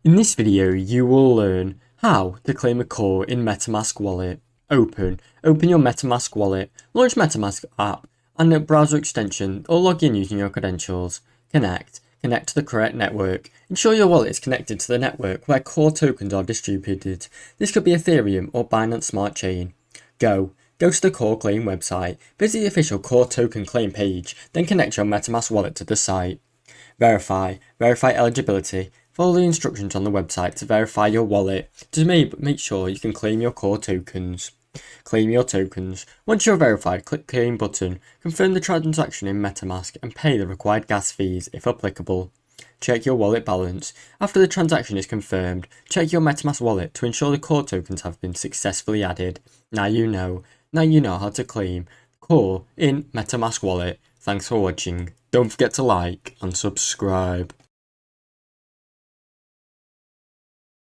In this video, you will learn how to claim a core in MetaMask wallet. Open your MetaMask wallet, launch MetaMask app and a browser extension or log in using your credentials. Connect to the correct network. Ensure your wallet is connected to the network where core tokens are distributed. This could be Ethereum or Binance Smart Chain. Go to the core claim website, visit the official core token claim page, then connect your MetaMask wallet to the site. Verify eligibility. Follow the instructions on the website to verify your wallet to make sure you can claim your core tokens. Claim your tokens. Once you're verified, click Claim button, confirm the transaction in MetaMask and pay the required gas fees if applicable. Check your wallet balance. After the transaction is confirmed, check your MetaMask wallet to ensure the core tokens have been successfully added. Now you know how to claim core in MetaMask wallet. Thanks for watching. Don't forget to like and subscribe.